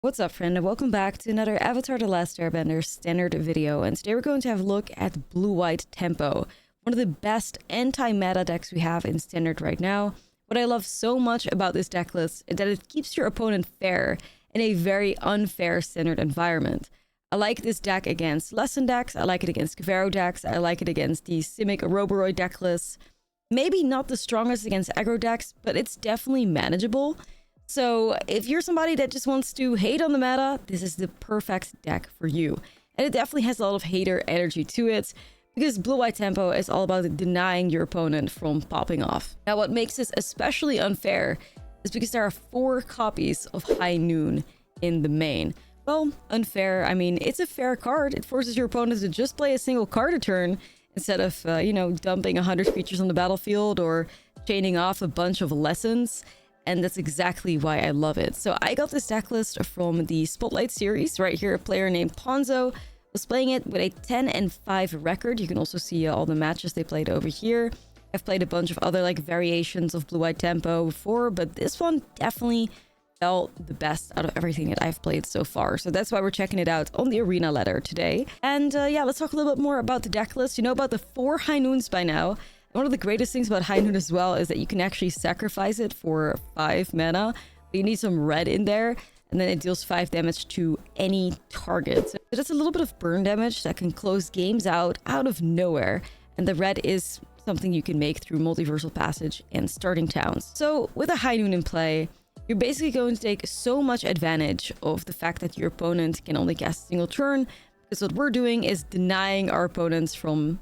What's up, friend, and welcome back to another Avatar: The Last Airbender standard video. And today we're going to have a look at Blue-White Tempo, one of the best anti-meta decks we have in standard right now. What I love so much about this deck list is that it keeps your opponent fair in a very unfair standard environment. I like this deck against Lesson decks, I like it against Kavero decks, I like it against the Simic Roboroid deck lists. Maybe not the strongest against aggro decks, but it's definitely manageable. So if you're somebody that just wants to hate on the meta, this is the perfect deck for you. And it definitely has a lot of hater energy to it, because Blue-White Tempo is all about denying your opponent from popping off. Now, what makes this especially unfair is because there are 4 copies of High Noon in the main. Well, unfair, I mean, it's a fair card. It forces your opponent to just play a single card a turn instead of, dumping 100 creatures on the battlefield or chaining off a bunch of lessons. And that's exactly why I love it. So I got this deck list from the Spotlight series. Right here, a player named Ponzo was playing it with a 10-5 record. You can also see all the matches they played over here. I've played a bunch of other variations of Blue-White Tempo before, but this one definitely felt the best out of everything that I've played so far. So that's why we're checking it out on the arena ladder today. And yeah, let's talk a little bit more about the deck list. You know about the 4 High Noons by now. One of the greatest things about High Noon as well is that you can actually sacrifice it for 5 mana. But you need some red in there, and then it deals 5 damage to any target. So that's a little bit of burn damage that can close games out of nowhere. And the red is something you can make through Multiversal Passage and Starting Towns. So with a High Noon in play, you're basically going to take so much advantage of the fact that your opponent can only cast a single turn. Because what we're doing is denying our opponents from,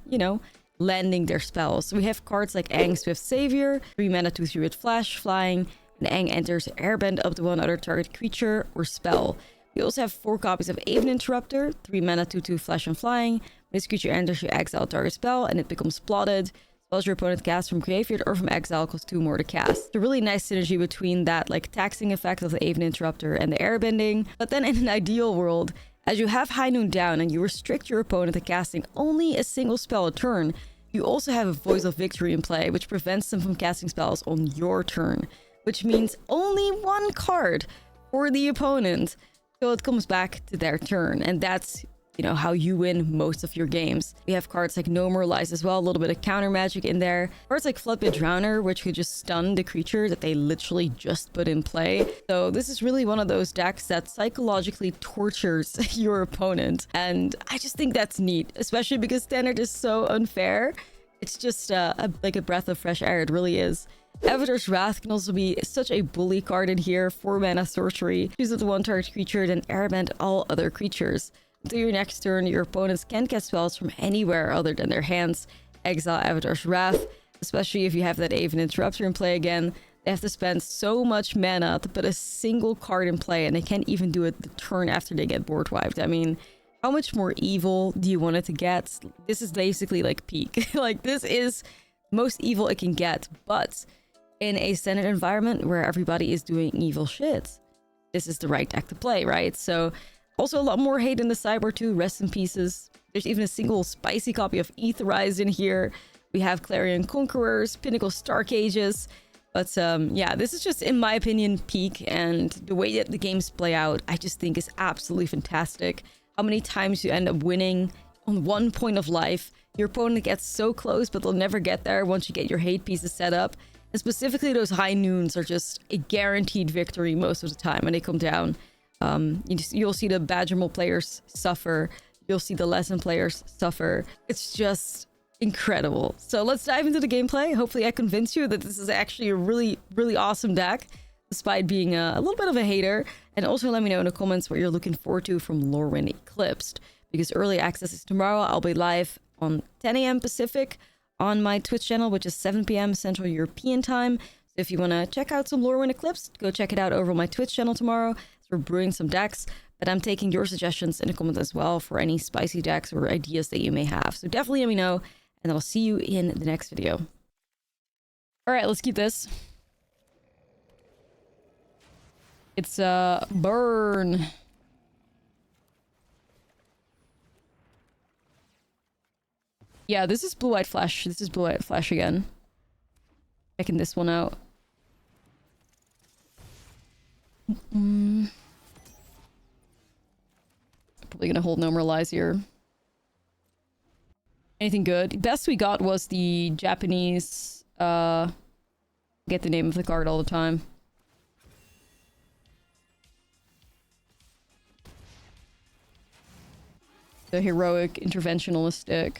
landing their spells. So we have cards like Aang Swift Savior, 3 mana 2/3 with Flash, Flying, and Aang enters Airbend up to 1 other target creature or spell. We also have 4 copies of Aven Interrupter, 3 mana 2/2 Flash and Flying. When this creature enters, you exile target spell and it becomes plotted. Spells your opponent casts from graveyard or from exile cost 2 more to cast. It's a really nice synergy between that taxing effect of the Aven Interrupter and the airbending. But then in an ideal world, as you have High Noon down and you restrict your opponent to casting only a single spell a turn, you also have a Voice of Victory in play, which prevents them from casting spells on your turn, which means only 1 card for the opponent till it comes back to their turn. And that's, how you win most of your games. We have cards like No More Lies as well, a little bit of counter magic in there. Cards like Floodbit Drowner, which could just stun the creature that they literally just put in play. So this is really one of those decks that psychologically tortures your opponent. And I just think that's neat, especially because standard is so unfair. It's just like a breath of fresh air. It really is. Avatar's Wrath can also be such a bully card in here. 4 mana sorcery. Choose the 1 target creature, then airbend all other creatures. Until your next turn, your opponents can cast spells from anywhere other than their hands. Exile Avatar's Wrath, especially if you have that Aven Interrupter in play again. They have to spend so much mana to put a single card in play, and they can't even do it the turn after they get board wiped. I mean, how much more evil do you want it to get? This is basically peak. This is most evil it can get, but in a standard environment where everybody is doing evil shit, this is the right deck to play, right? So also a lot more hate in the Cyber too. Rest in pieces. There's even a single spicy copy of Aetherized in here. We have Clarion Conquerors, Pinnacle Stark Ages. But yeah, this is just, in my opinion, peak. And the way that the games play out, I just think is absolutely fantastic. How many times you end up winning on 1 point of life. Your opponent gets so close, but they'll never get there once you get your hate pieces set up. And specifically, those High Noons are just a guaranteed victory most of the time when they come down. You'll see the Badgermole players suffer. You'll see the Lesson players suffer. It's just incredible. So let's dive into the gameplay. Hopefully I convince you that this is actually a really, really awesome deck, despite being a little bit of a hater. And also let me know in the comments what you're looking forward to from Lorwyn Eclipsed, because early access is tomorrow. I'll be live on 10 a.m. Pacific on my Twitch channel, which is 7 p.m. Central European time. So if you want to check out some Lorwyn Eclipsed, go check it out over on my Twitch channel tomorrow. We're brewing some decks, but I'm taking your suggestions in the comments as well for any spicy decks or ideas that you may have. So definitely let me know, and I'll see you in the next video. All right, let's keep this. It's burn. Yeah, this is Blue-White Flash. This is Blue-White Flash again. Checking this one out. probably gonna hold Normalize here. Anything good? Best we got was the Japanese, get the name of the card all the time. The heroic interventionalistic.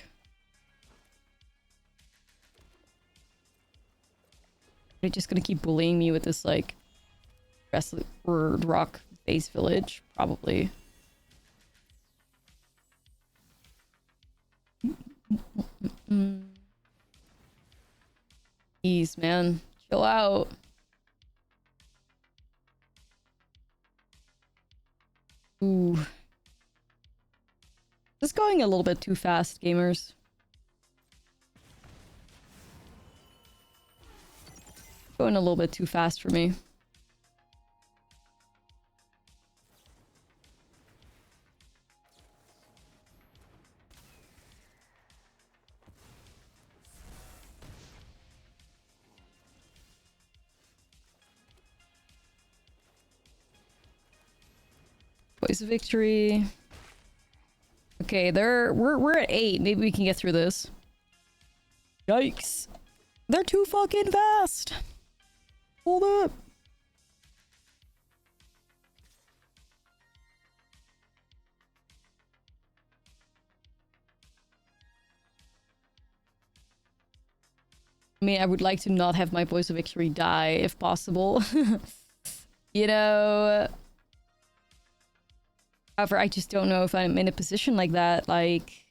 They're just gonna keep bullying me with this, like, word rock base village, probably. Jeez, man. Chill out. Ooh. This is going a little bit too fast, gamers. Going a little bit too fast for me. Voice of victory. Okay, we're at 8. Maybe we can get through this. Yikes. They're too fucking fast. Hold up. I mean, I would like to not have my voice of victory die if possible. You know. However, I just don't know if I'm in a position like that, like...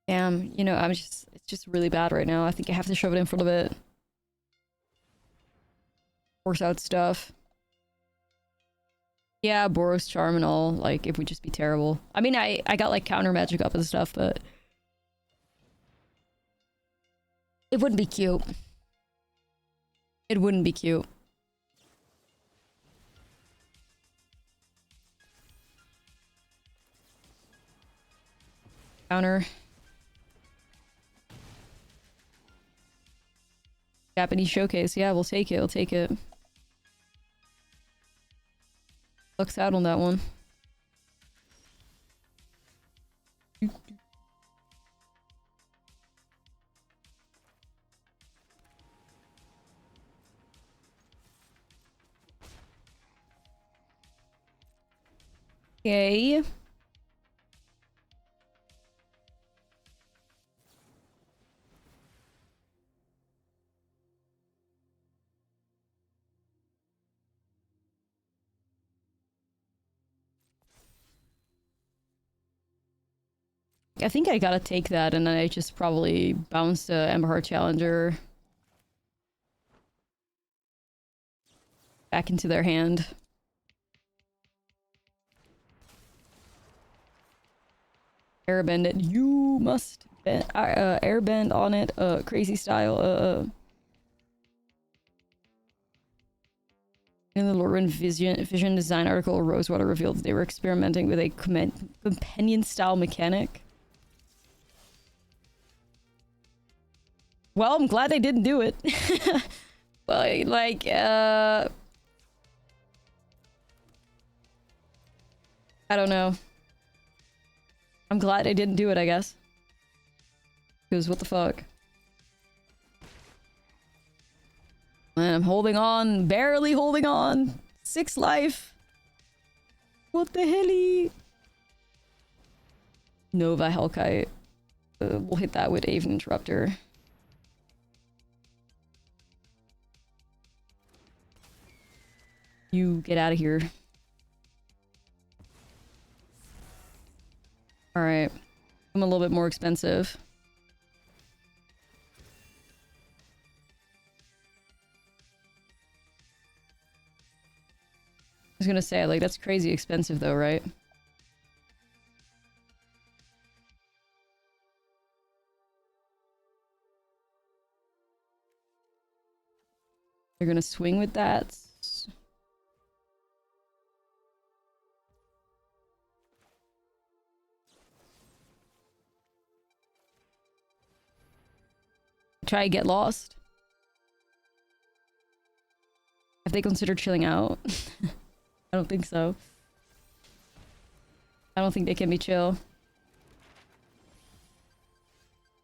Damn, you know, it's just really bad right now. I think I have to shove it in front of it. Force out stuff. Yeah, Boros Charm and all, like, it would just be terrible. I mean, I got, like, counter magic up and stuff, but... it wouldn't be cute. It wouldn't be cute. Counter. Japanese showcase. Yeah, we'll take it. We'll take it. Looks out on that one. Okay. I think I gotta take that, and then I just probably bounce the Ember Heart Challenger back into their hand. Airbend it. You must airbend on it. Crazy style. In the Lorwyn Vision design article, Rosewater revealed that they were experimenting with a companion style mechanic. Well, I'm glad they didn't do it. But, like, I don't know. I'm glad I didn't do it, I guess. Because what the fuck? Man, I'm holding on. Barely holding on. 6 life. What the hell? Nova Hellkite. We'll hit that with Aven Interrupter. You get out of here. Alright. I'm a little bit more expensive. I was gonna say, like, that's crazy expensive though, right? They're gonna swing with that. Try Get Lost. Have they considered chilling out? I don't think so. I don't think they can be chill.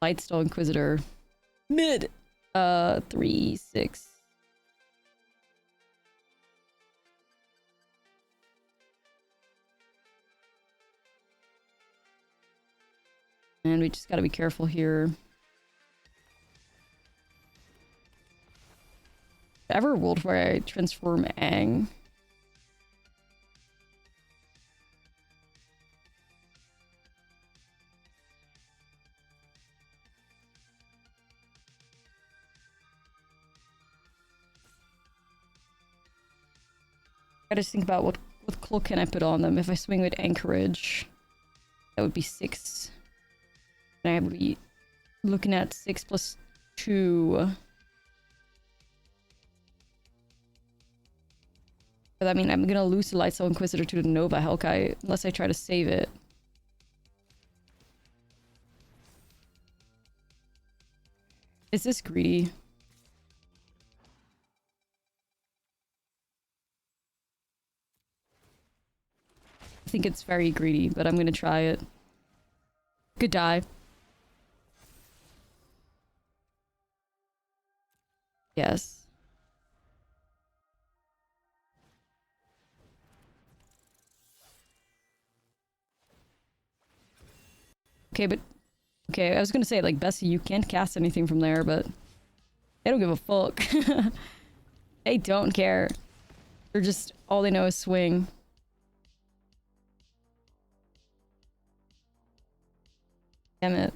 Lightstone Inquisitor. Mid! 3, 6. And we just gotta be careful here. Ever world where I transform Aang? I just think about what cloak can I put on them. If I swing with Anchorage, that would be 6. And I would be looking at 6 plus 2. But I mean, I'm gonna lose the Lightstone Inquisitor to the Nova Hellkite unless I try to save it. Is this greedy? I think it's very greedy, but I'm gonna try it. Could die. Yes. Okay, but... Okay, I was gonna say, like, Bessie, you can't cast anything from there, but... They don't give a fuck. They don't care. They're just... All they know is swing. Damn it.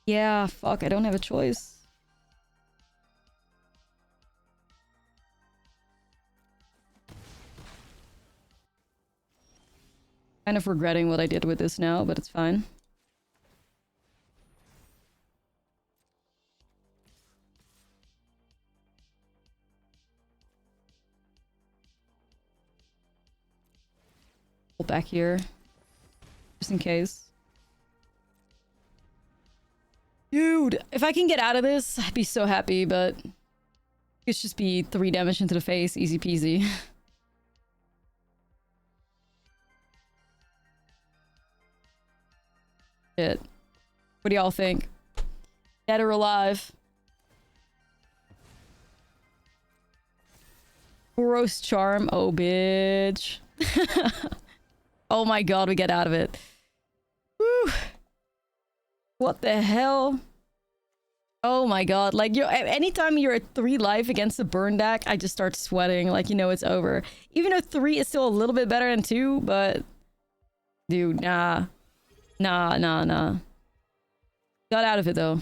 Yeah, fuck, I don't have a choice. Kind of regretting what I did with this now, but it's fine. Pull back here. Just in case. Dude, if I can get out of this, I'd be so happy, but... It's just be 3 damage into the face, easy peasy. Shit. What do y'all think? Dead or alive? Gross charm. Oh, bitch. Oh my god, we get out of it. Woo. What the hell? Oh my god. Like, anytime you're at 3 life against the burn deck, I just start sweating. Like, you know it's over. Even though 3 is still a little bit better than 2, but... Dude, nah. Nah. Got out of it, though.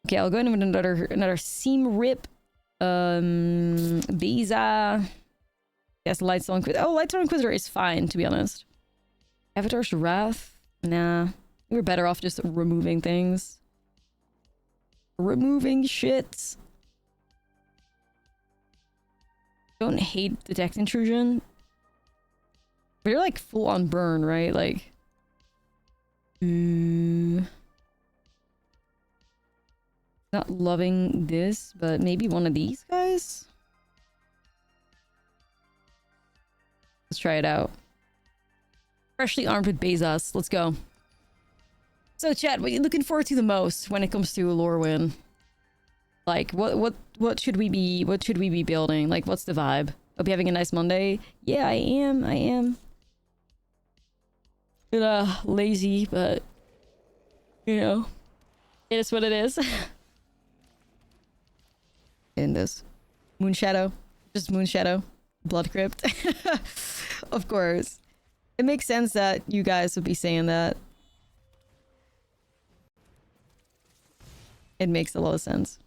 Okay, I'll go into another Seam Rip. Beza. Yes, Lightstone Inquisitor. Oh, Lightstone Inquisitor is fine, to be honest. Avatar's Wrath? Nah. We're better off just removing things. Removing shit. Don't hate the deck intrusion. But you're like full on burn, right? Like... Not loving this, but maybe one of these guys? Let's try it out. Freshly armed with Bezos. Let's go. So chat, what are you looking forward to the most when it comes to Lorwyn? Like, what should we be building? Like, what's the vibe? Hope you're having a nice Monday. Yeah, I am. Bit lazy, but you know, it is what it is. In this Moonshadow, just Moonshadow, Blood Crypt. Of course, it makes sense that you guys would be saying that. It makes a lot of sense.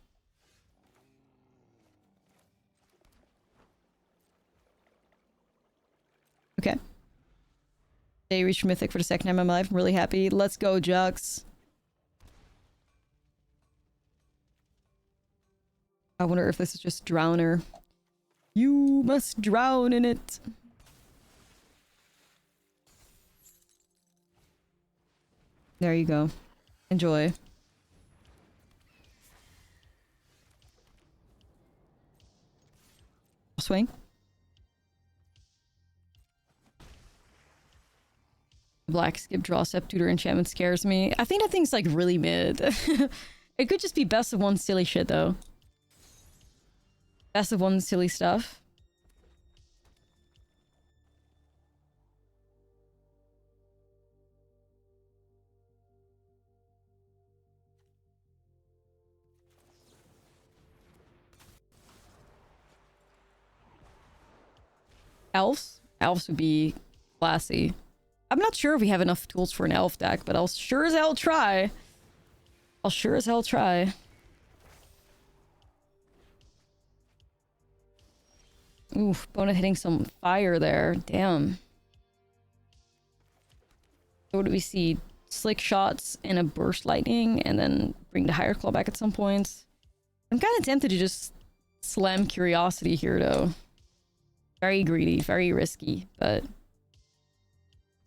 Okay. They reached Mythic for the second time in my life. I'm really happy. Let's go, Jux. I wonder if this is just Drowner. You must drown in it. There you go. Enjoy. Swing. Black skip draw step tutor enchantment scares me. I think that thing's like really mid. It could just be best of one silly shit though. Best of one silly stuff. Elves? Elves would be classy. I'm not sure if we have enough tools for an elf deck, but I'll sure as hell try. I'll sure as hell try. Oof, Bona hitting some fire there. Damn. So what do we see? Slick shots and a burst lightning, and then bring the higher claw back at some points. I'm kind of tempted to just slam curiosity here, though. Very greedy, very risky, but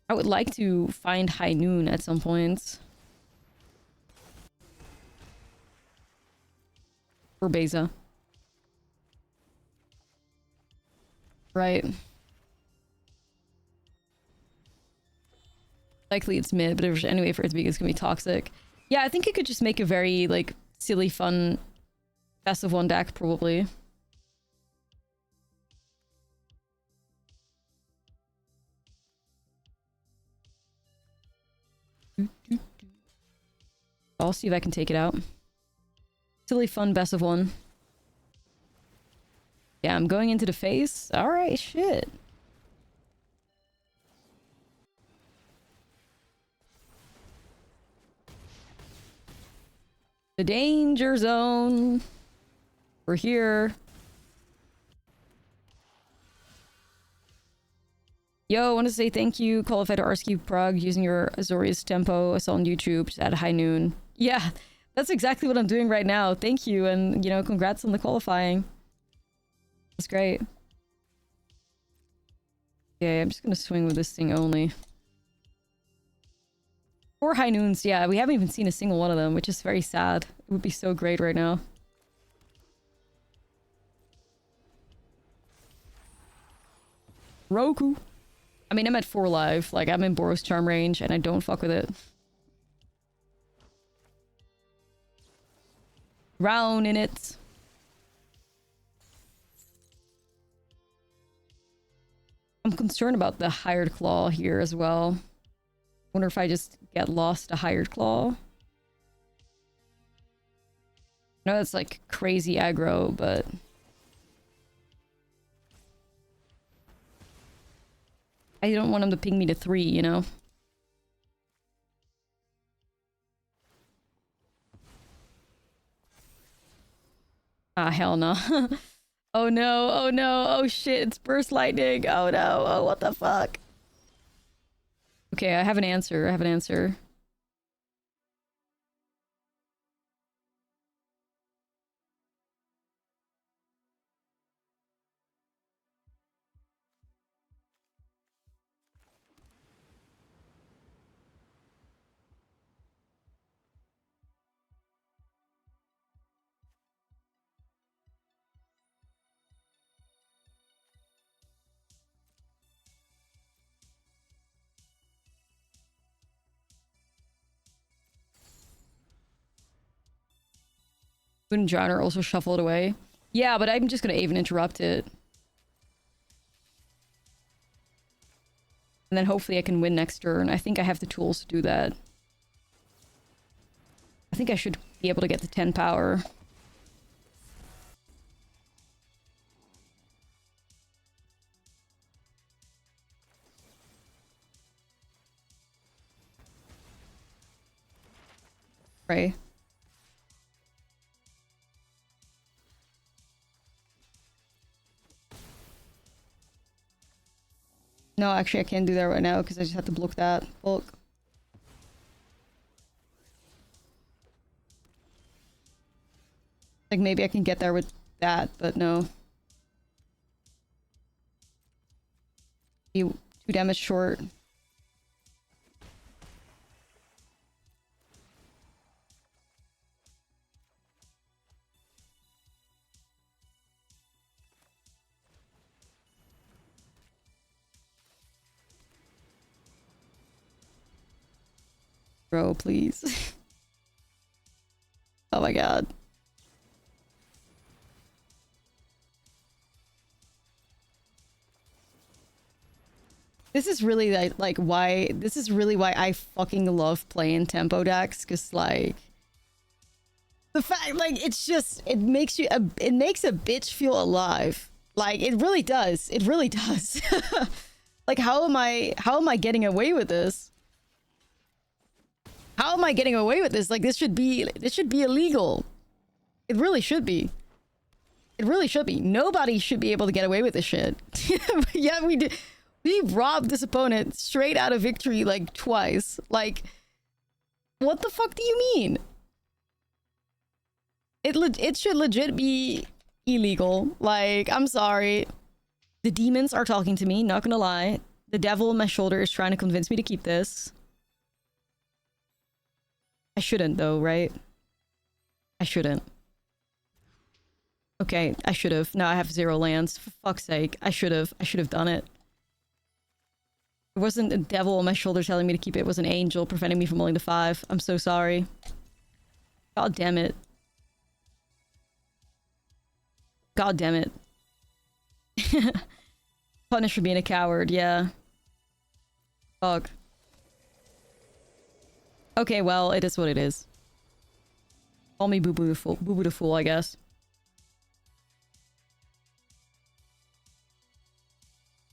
I would like to find High Noon at some points. Or Beza. Right. Likely it's mid, but if there's any way for it to be, it's gonna be toxic. Yeah, I think it could just make a very, like, silly, fun best of one deck, probably. I'll see if I can take it out. Silly, fun best of one. Yeah, I'm going into the face. Alright, shit. The danger zone. We're here. Yo, I want to say thank you, Qualified Arsky Prague, using your Azorius tempo. I saw on YouTube just at High Noon. Yeah, that's exactly what I'm doing right now. Thank you, and, you know, congrats on the qualifying. That's great. Okay, I'm just gonna swing with this thing only. 4 High Noons, yeah, we haven't even seen a single one of them, which is very sad. It would be so great right now. Roku. I mean, I'm at 4 live. Like, I'm in Boros Charm range, and I don't fuck with it. Round in it. I'm concerned about the Hired Claw here as well. Wonder if I just get lost a Hired Claw. I know that's like crazy aggro, but... I don't want him to ping me to 3, you know? Ah, hell no. Oh no, oh no, oh shit, it's burst lightning. Oh no, oh what the fuck? Okay, I have an answer, I have an answer. Wouldn't Drowner also shuffle it away? Yeah, but I'm just gonna even interrupt it. And then hopefully I can win next turn. I think I have the tools to do that. I think I should be able to get to 10 power. Right. No, actually I can't do that right now because I just have to block that. Bulk. Like maybe I can get there with that, but no. Be 2 damage short. Bro, please. Oh my god. This is really like why this is really why I fucking love playing tempo decks, cuz like the fact like it's just it makes a bitch feel alive. Like it really does. It really does. Like how am I getting away with this? How am I getting away with this? Like this should be illegal. It really should be. It really should be. Nobody should be able to get away with this shit. Yeah, we did. We robbed this opponent straight out of victory like twice. Like, what the fuck do you mean? It should legit be illegal. Like, I'm sorry. The demons are talking to me, not gonna lie. The devil on my shoulder is trying to convince me to keep this. I shouldn't though, right? I shouldn't. Okay, I should have. Now I have 0 lands. For fuck's sake. I should have done it. It wasn't a devil on my shoulder telling me to keep it. It was an angel preventing me from rolling to 5. I'm so sorry. God damn it. God damn it. Punish for being a coward, yeah. Fuck. Okay, well, it is what it is. Call me Boo-Boo the Fool, I guess.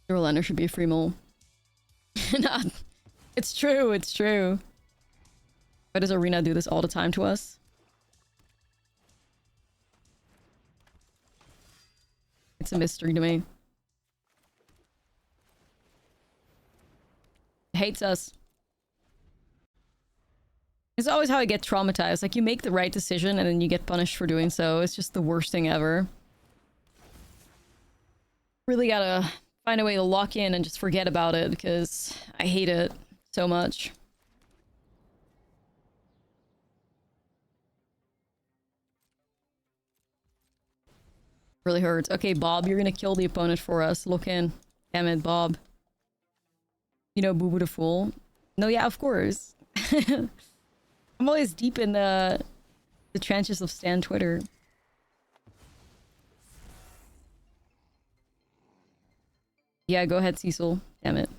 Your lander should be a free mole. Not. It's true, it's true. Why does Arena do this all the time to us? It's a mystery to me. It hates us. It's always how I get traumatized. Like, you make the right decision and then you get punished for doing so. It's just the worst thing ever. Really gotta find a way to lock in and just forget about it because I hate it so much. Really hurts. Okay, Bob, you're gonna kill the opponent for us. Look in. Damn it, Bob. You know Boo-Boo the Fool? No, yeah, of course. I'm always deep in the trenches of Stan Twitter. Yeah, go ahead, Cecil. Damn it.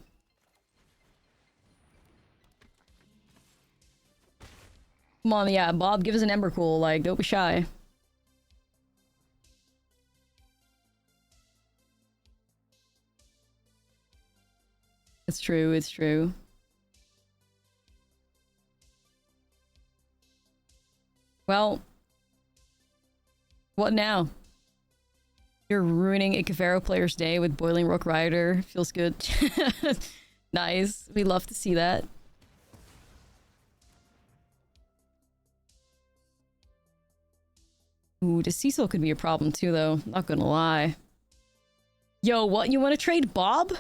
Come on, yeah, Bob, give us an Embercool. Like, don't be shy. It's true, it's true. Well, what now? You're ruining a Cavero player's day with Boiling Rock Rider. Feels good. Nice. We love to see that. Ooh, the Cecil could be a problem too, though. Not gonna lie. Yo, what? You want to trade Bob?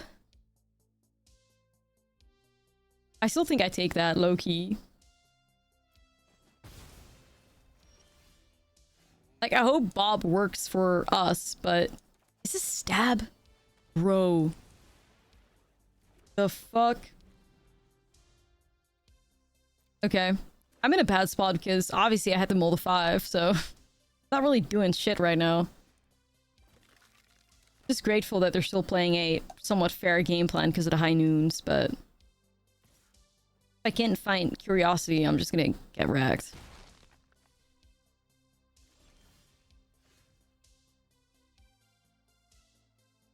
I still think I take that, low-key. Like, I hope Bob works for us, but... Is this stab? Bro. The fuck? Okay. I'm in a bad spot because obviously I had to mull the 5, so... Not really doing shit right now. Just grateful that they're still playing a somewhat fair game plan because of the high noons, but... If I can't find curiosity, I'm just gonna get wrecked.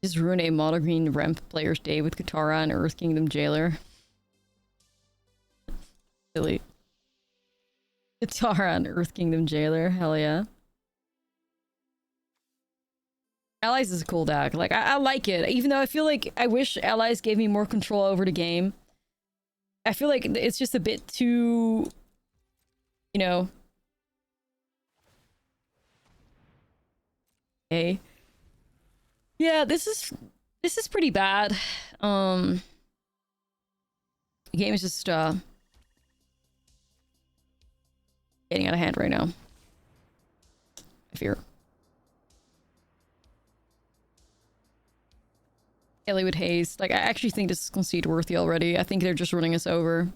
Just ruin a mono green ramp player's day with Katara and Earth Kingdom Jailer. Silly. Katara and Earth Kingdom Jailer, hell yeah. Allies is a cool deck. Like, I like it. Even though I feel like I wish Allies gave me more control over the game. I feel like it's just a bit too... You know... Okay. Yeah, this is pretty bad. The game is just getting out of hand right now. I fear. Kelly with haste. Like, I actually think this is concede worthy already. I think they're just running us over.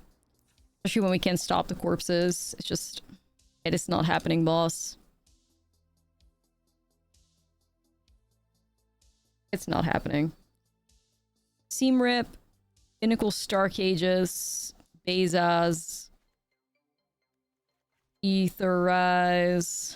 Especially when we can't stop the corpses. It's just... It is not happening, boss. It's not happening. Seam Rip, Pinnacle Star Cages, Bezas, Etherize.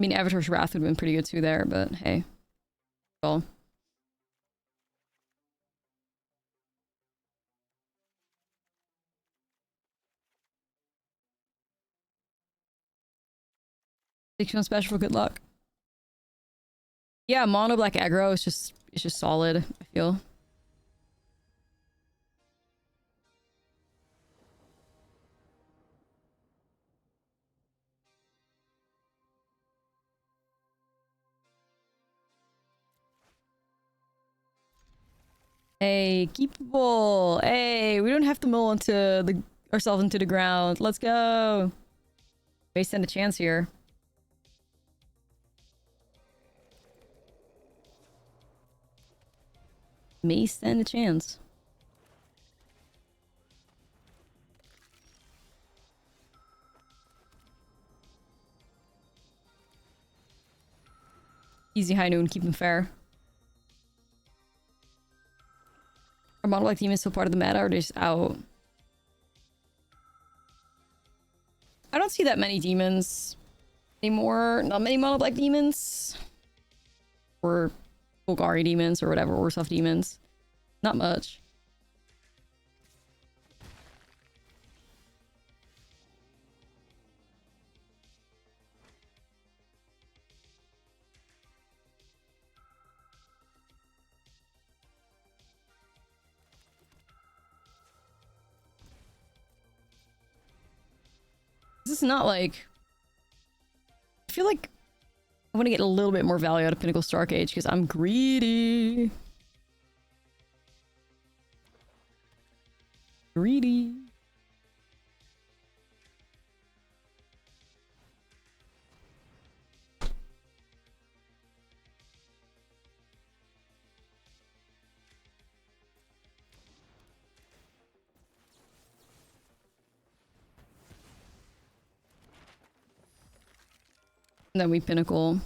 I mean, Avatar's Wrath would have been pretty good too there, but hey. Well. One special for good luck. Yeah, mono black aggro is just solid, I feel. Hey, keepable. Hey, we don't have to mill ourselves into the ground. Let's go. May stand a chance here. May stand a chance. Easy high noon, keep him fair. Are model like demons still part of the meta or just out? I don't see that many demons anymore. Not many mono black demons. Or Bulgari demons or whatever, or soft demons. Not much. This is not like... I feel like I want to get a little bit more value out of Pinnacle Star Cage because I'm greedy. Greedy. And then we Pinnacle.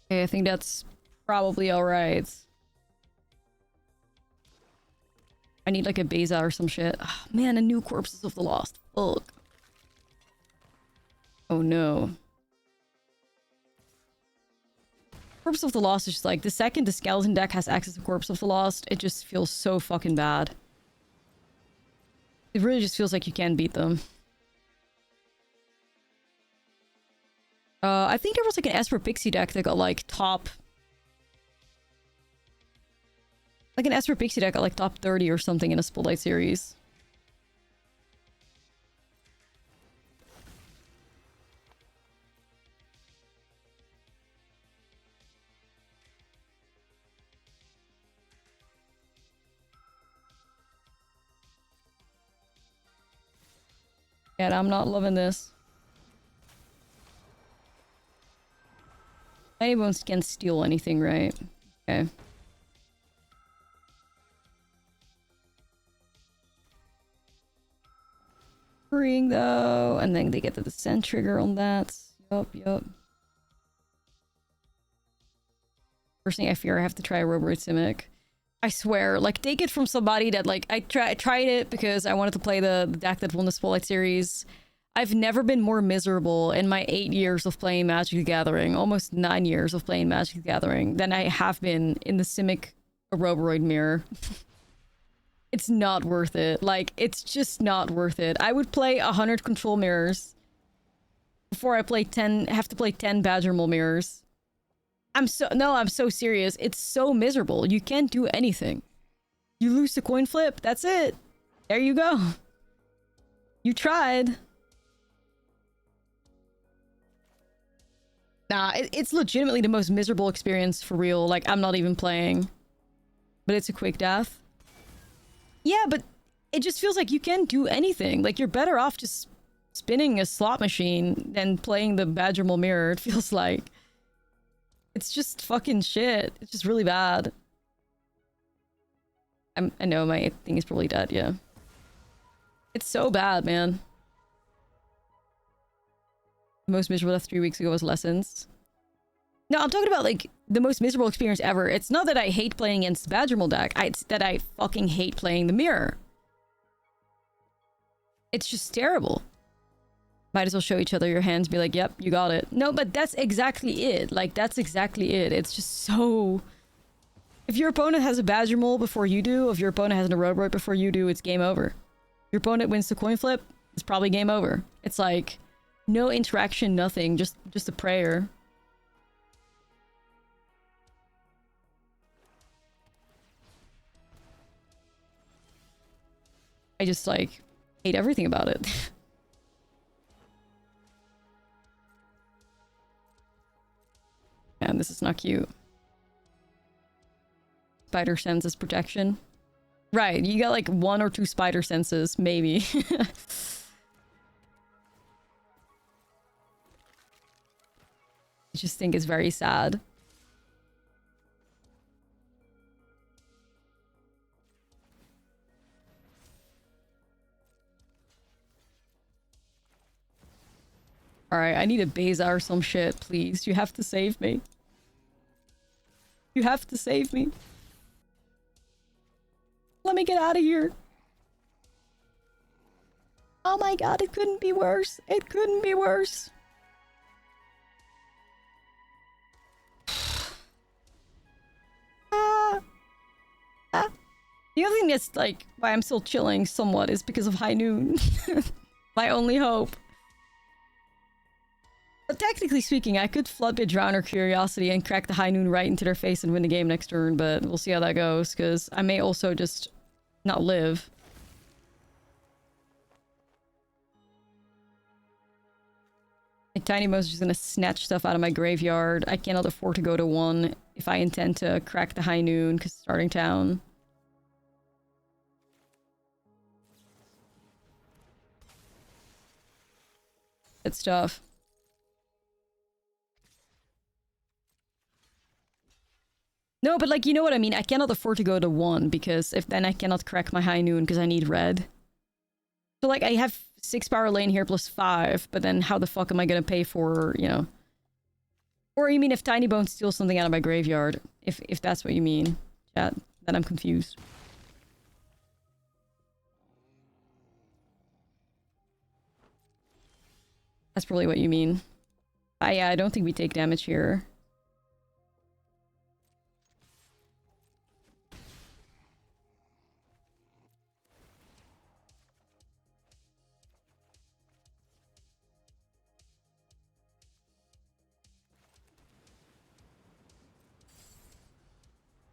Okay, I think that's probably alright. I need like a Beza or some shit. Oh, man, a new Corpses of the Lost. Fuck. Oh no. Corpse of the Lost is just like, the second the skeleton deck has access to Corpse of the Lost, it just feels so fucking bad. It really just feels like you can't beat them. I think there was like an Esper Pixie deck that got like top... Like an Esper Pixie deck got like top 30 or something in a Spotlight series. Yeah, I'm not loving this. Anyone can steal anything, right? Okay. Freeing though, and then they get the descent trigger on that. Yup. First thing I fear, I have to try a Roborate Simic. I swear, like, take it from somebody that, like, I tried it because I wanted to play the deck that won the Spotlight series. I've never been more miserable in my 8 years of playing Magic the Gathering, almost 9 years of playing Magic the Gathering, than I have been in the Simic Roboroid mirror. It's not worth it. Like, it's just not worth it. I would play 100 control mirrors before I have to play 10 Badger Mole mirrors. I'm so serious. It's so miserable. You can't do anything. You lose the coin flip. That's it. There you go. You tried. Nah, it's legitimately the most miserable experience for real. Like, I'm not even playing. But it's a quick death. Yeah, but it just feels like you can't do anything. Like, you're better off just spinning a slot machine than playing the Badgermole Mirror, it feels like. It's just fucking shit. It's just really bad. I know my thing is probably dead, yeah. It's so bad, man. The most miserable death 3 weeks ago was Lessons. No, I'm talking about, like, the most miserable experience ever. It's not that I hate playing against the Badgermole deck. It's that I fucking hate playing the Mirror. It's just terrible. Might as well show each other your hands, be like, yep, you got it. No, but that's exactly it. Like, that's exactly it. It's just so... If your opponent has a Badgermole before you do, if your opponent has an Aurobroid before you do, it's game over. Your opponent wins the coin flip, it's probably game over. It's like, no interaction, nothing, just a prayer. I just, like, hate everything about it. Man, this is not cute. Spider sense as protection. Right, you got like 1 or 2 spider senses, maybe. I just think it's very sad. Alright, I need a Beza or some shit, please. You have to save me. You have to save me. Let me get out of here. Oh my god, it couldn't be worse. It couldn't be worse. The other thing that's, like, why I'm still chilling somewhat is because of High Noon. My only hope. But technically speaking, I could Floodbit Drown or Curiosity and crack the High Noon right into their face and win the game next turn, but we'll see how that goes, because I may also just not live. Like, Tiny Mo's just gonna snatch stuff out of my graveyard. I cannot afford to go to 1 if I intend to crack the High Noon, because starting town. It's tough. No, but like, you know what I mean? I cannot afford to go to 1 because if then I cannot crack my High Noon because I need red. So like, I have 6 power lane here plus 5, but then how the fuck am I gonna pay for, you know? Or you mean if Tiny Bone steals something out of my graveyard? If that's what you mean, chat, then I'm confused. That's probably what you mean. Yeah, I don't think we take damage here.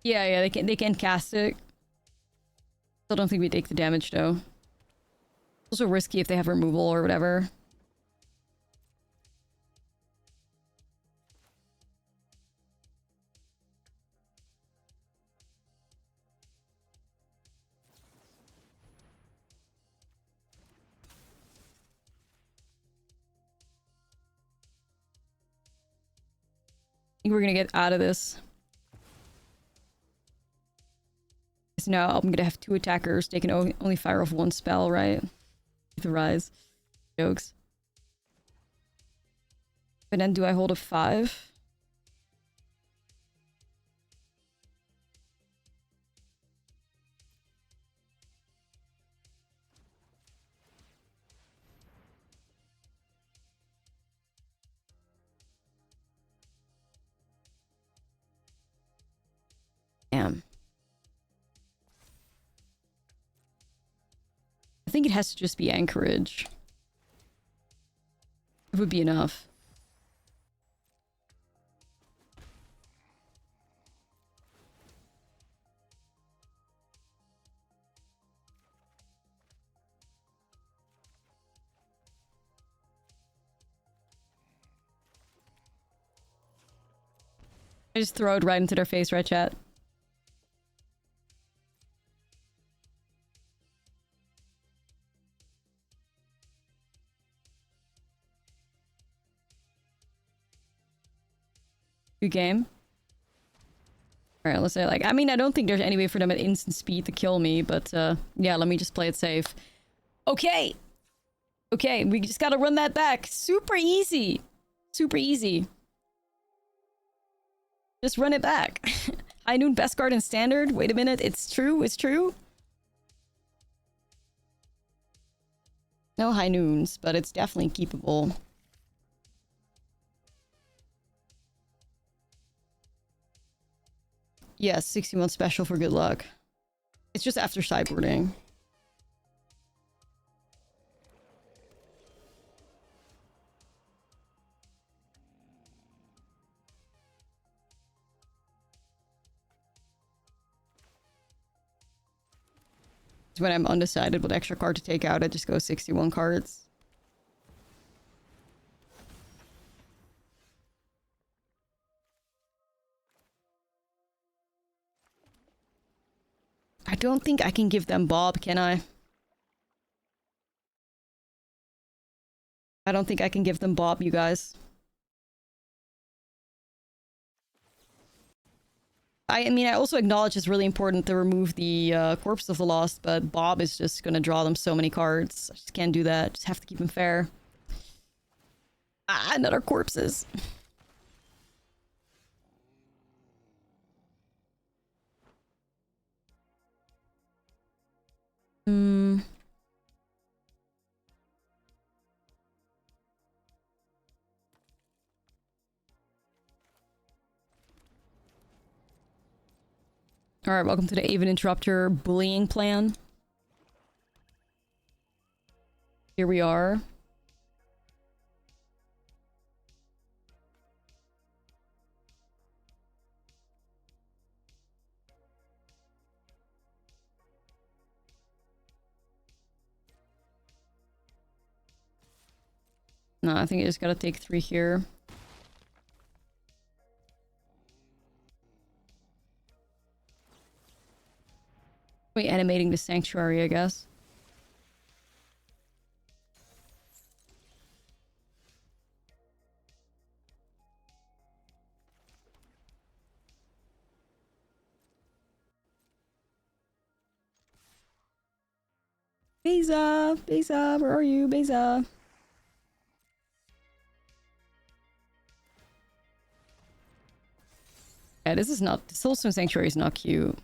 Yeah, they can cast it. Still don't think we take the damage though. It's also risky if they have removal or whatever. I think we're gonna get out of this. So now I'm gonna have 2 attackers. They can only fire off 1 spell, right? The Rise. Jokes. But then do I hold a 5? Damn. I think it has to just be Anchorage. It would be enough. I just throw it right into their face, right, chat? Good game. Alright, let's say like... I mean, I don't think there's any way for them at instant speed to kill me, but yeah, let me just play it safe. Okay! Okay, we just gotta run that back. Super easy! Super easy. Just run it back. High Noon, best card in Standard? Wait a minute, it's true? It's true? No High Noons, but it's definitely keepable. Yes, 61 special for good luck. It's just after sideboarding. When I'm undecided what extra card to take out, I just go 61 cards. I don't think I can give them Bob, can I? I don't think I can give them Bob, you guys. I mean, I also acknowledge it's really important to remove the Corpse of the Lost, but Bob is just gonna draw them so many cards. I just can't do that. Just have to keep them fair. Ah, another corpses. Hmm. Alright, welcome to the Aven Interrupter bullying plan. Here we are. No, I think I just gotta take 3 here. Wait, animating the Sanctuary, I guess. Beza! Beza, where are you? Beza! Yeah, this is not... Soulstone Sanctuary is not cute.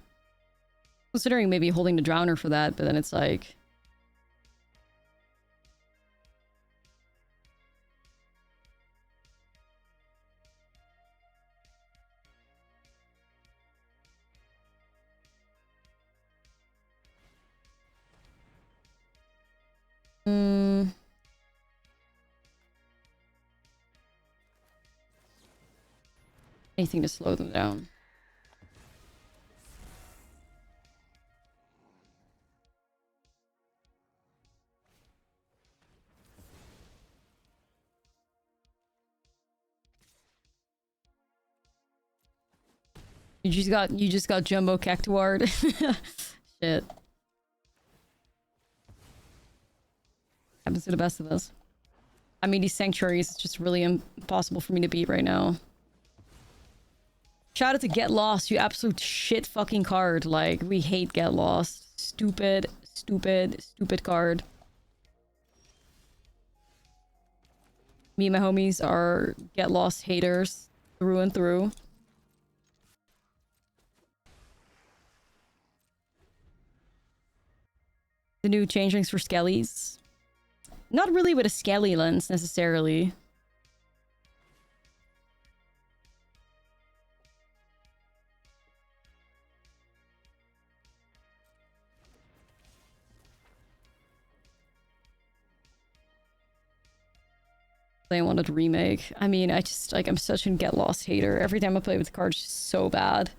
Considering maybe holding the Drowner for that, but then it's like... Anything to slow them down. You just got Jumbo Cactuard. Shit. Happens to the best of us. I mean, these Sanctuaries, it's just really impossible for me to beat right now. Shout out to Get Lost, you absolute shit fucking card. Like, we hate Get Lost. Stupid, stupid, stupid card. Me and my homies are Get Lost haters through and through. The new changelings for Skellies. Not really with a Skelly lens, necessarily. They wanted to remake. I mean, I just, like, I'm such a Get Lost hater. Every time I play with the card, it's just so bad.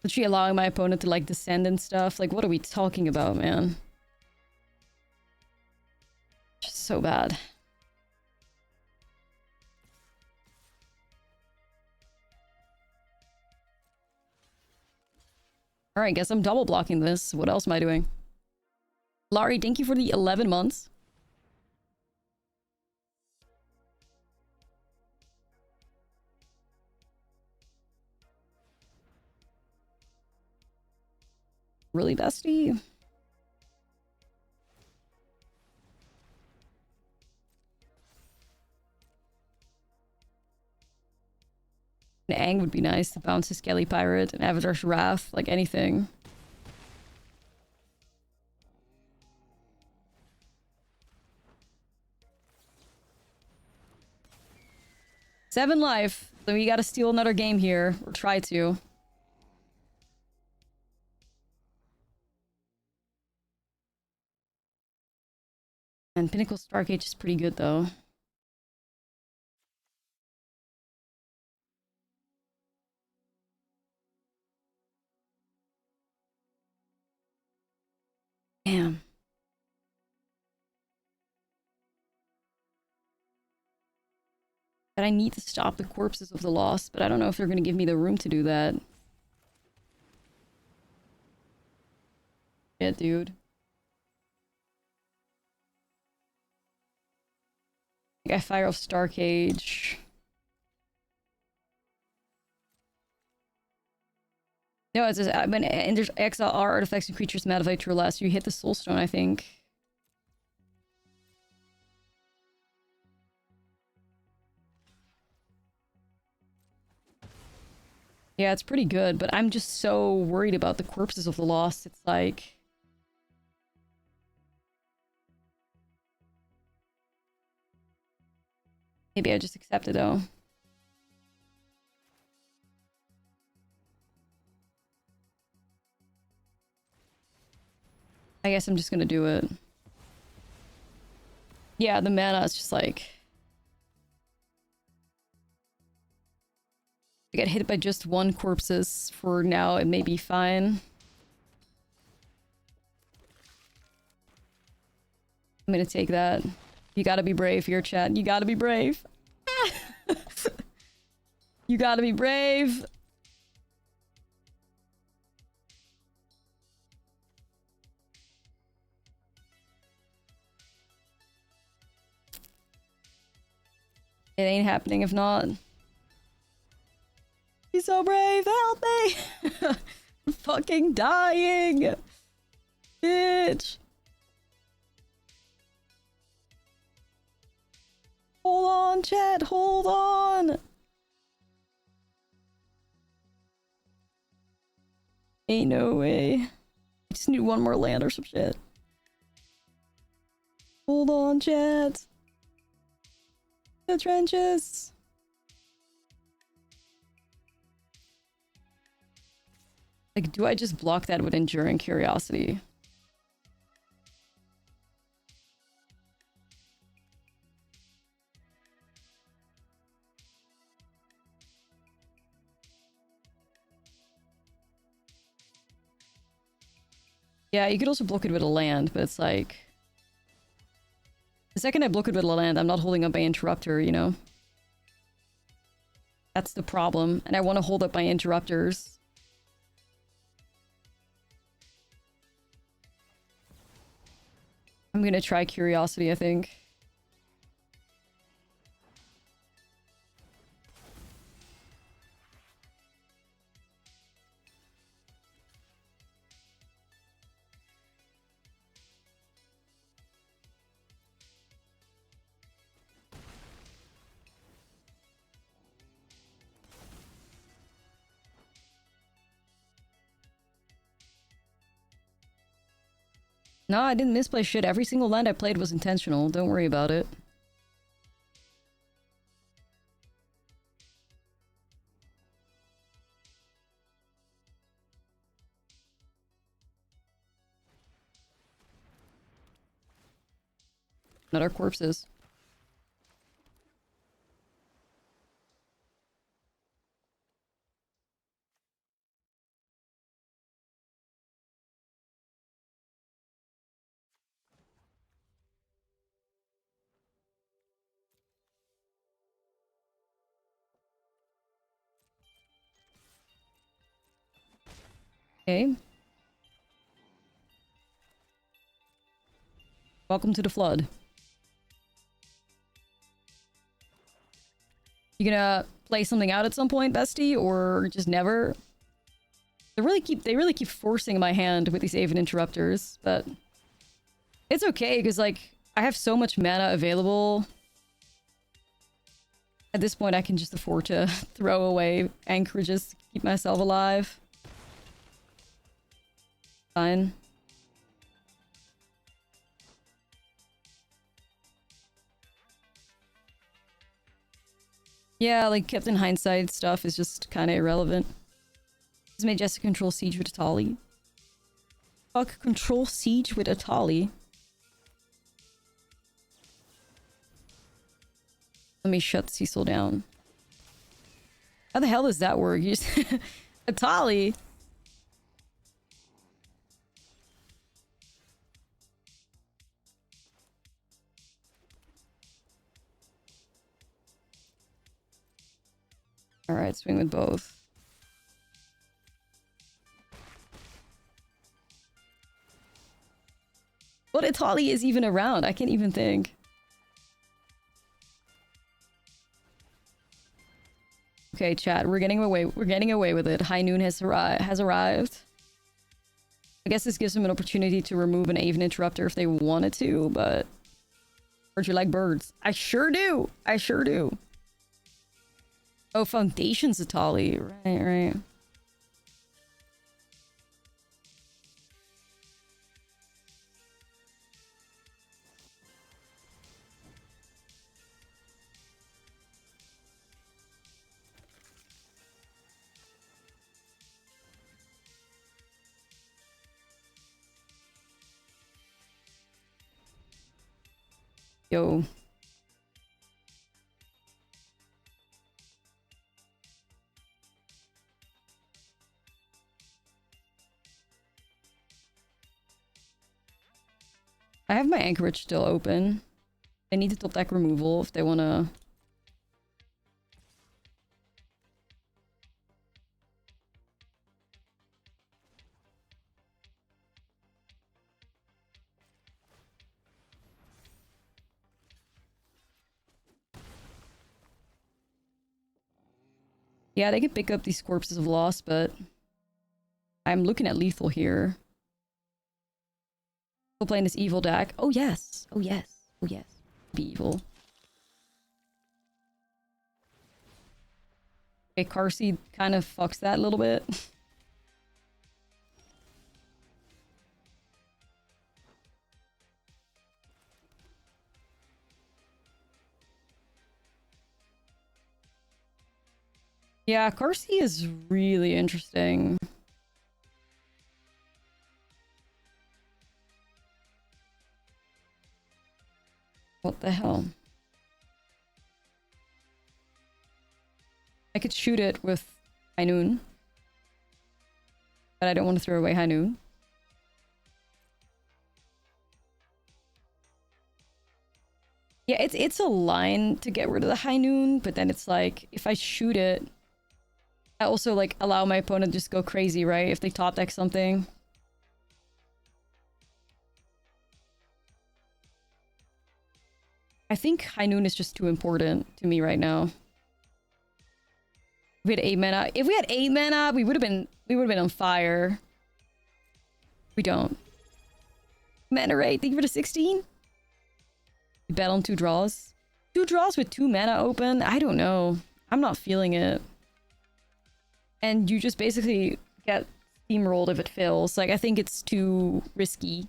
Literally allowing my opponent to, like, descend and stuff. Like, what are we talking about, man? Just so bad. Alright, guess I'm double blocking this. What else am I doing? Laurie, thank you for the 11 months. Really, bestie? An Aang would be nice to bounce a Skelly Pirate, an Avatar's Wrath, like anything. Seven life. So we gotta steal another game here. Or try to. And Pinnacle Stargate is pretty good though. Damn. But I need to stop the Corpses of the Lost, but I don't know if they're gonna give me the room to do that. Yeah, dude. Like I fire off Starcage. No, it's just, when there's exile all artifacts and creatures Matavite to your last, you hit the Soulstone, I think. Yeah, it's pretty good, but I'm just so worried about the Corpses of the Lost. It's like... Maybe I just accept it, though. I guess I'm just gonna do it. Yeah, the mana is just like... I get hit by just one Corpses for now, it may be fine. I'm gonna take that. You gotta be brave here, chat. You gotta be brave. You gotta be brave. It ain't happening if not. He's so brave, help me! I'm fucking dying! Bitch! Hold on, chat, hold on! Ain't no way. I just need one more land or some shit. Hold on, chat. The trenches. Like, do I just block that with Enduring Curiosity? Yeah, you could also block it with a land, but it's like... The second I block it with a land, I'm not holding up my Interrupter, you know? That's the problem, and I want to hold up my Interrupters. I'm gonna try Curiosity, I think. No, I didn't misplay shit. Every single land I played was intentional. Don't worry about it. Not our corpses. Okay. Welcome to the flood. You gonna play something out at some point, bestie, or just never? They really keep forcing my hand with these Aven interrupters, but it's okay because like I have so much mana available. At this point, I can just afford to throw away anchorages to keep myself alive. Fine. Yeah, like Captain Hindsight stuff is just kind of irrelevant. This made Jessica control siege with Atali. Fuck, control siege with Atali. Let me shut Cecil down. How the hell does that work? You just Atali? Alright, swing with both. What Atali is even around? I can't even think. Okay, chat, we're getting away with it. High Noon has arrived. I guess this gives them an opportunity to remove an Aven interrupter if they wanted to, but heard you like birds. I sure do. I sure do. Oh, Foundation's Atali. Right, right. Yo. I have my anchorage still open. They need to top deck removal if they wanna... Yeah, they can pick up these Corpses of Loss, but I'm looking at lethal here. Still playing this evil deck. Oh yes! Oh yes! Oh yes. Be evil. Okay, Carseed kind of fucks that a little bit. Yeah, Carsey is really interesting. What the hell? I could shoot it with High Noon. But I don't want to throw away High Noon. Yeah, it's a line to get rid of the High Noon, but then it's like, if I shoot it, I also like allow my opponent to just go crazy, right? If they top deck something. I think High Noon is just too important to me right now. If we had 8 mana. If we had 8 mana, we would have been on fire. We don't. Mana rate, thank you for the 16. You bet on 2 draws. 2 draws with 2 mana open? I don't know. I'm not feeling it. And you just basically get steamrolled if it fails. Like, I think it's too risky.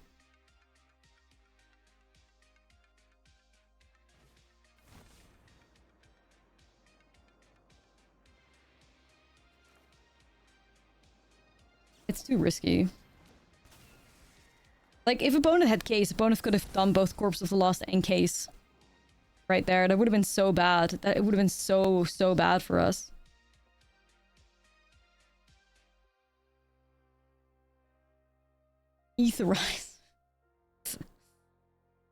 It's too risky. Like, if opponent had Case, opponent could have done both Corpse of the Lost and Case. Right there. That would have been so bad. That it would have been so, so bad for us. Etherize.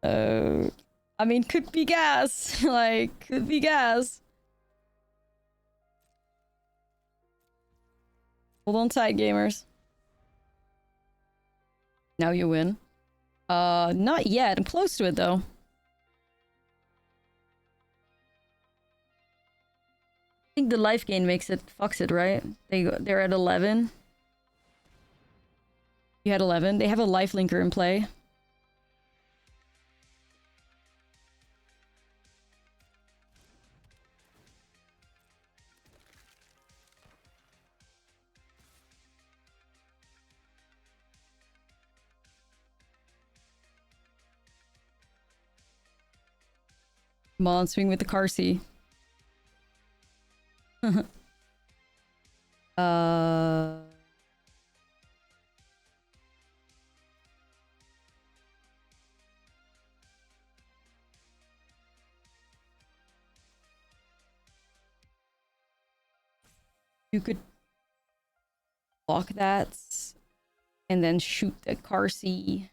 I mean, could be gas. Like, could be gas. Hold on tight, gamers. Now you win. Not yet. I'm close to it, though. I think the life gain makes it... fucks it, right? They're at 11. You had 11. They have a life linker in play. Come on, swing with the Carsey. You could block that and then shoot the Carsey.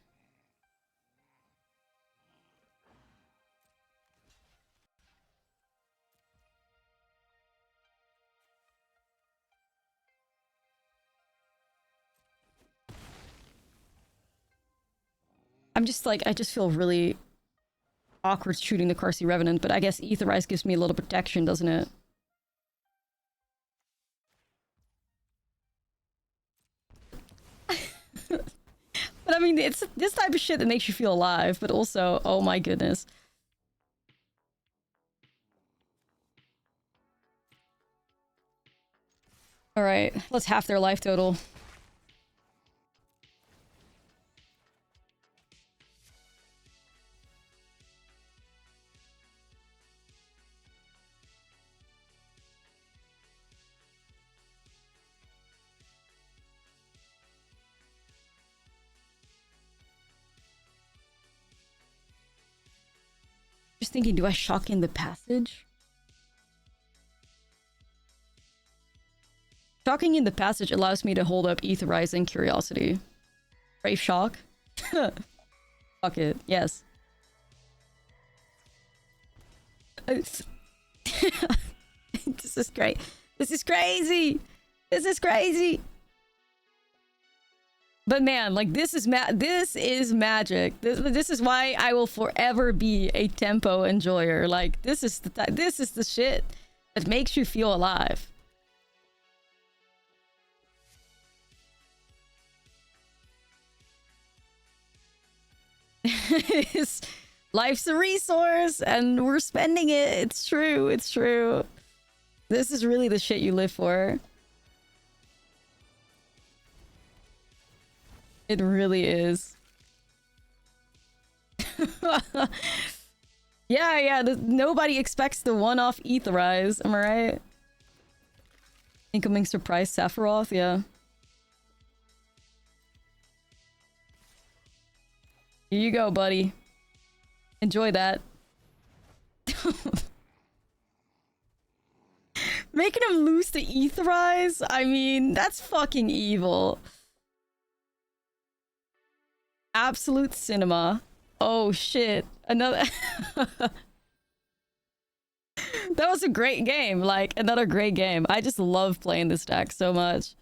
I'm just like, I just feel really awkward shooting the Carsey Revenant, but I guess Aetherize gives me a little protection, doesn't it? But I mean, it's this type of shit that makes you feel alive, but also, oh my goodness. Alright, let's half their life total. Just thinking, do I shock in the passage? Shocking in the passage allows me to hold up Aetherize and Curiosity. Brave Shock? Fuck it, yes. This is great. This is crazy! This is crazy! But man, like, this is magic. This is why I will forever be a tempo enjoyer. Like, this is the shit that makes you feel alive. Life's a resource, and we're spending it. It's true. It's true. This is really the shit you live for. It really is. Yeah. Nobody expects the one-off Aetherize. Am I right? Incoming surprise Sephiroth. Yeah. Here you go, buddy. Enjoy that. Making him lose to Aetherize? I mean, that's fucking evil. Absolute cinema. Oh shit. Another... That was a great game. Like, another great game. I just love playing this deck so much.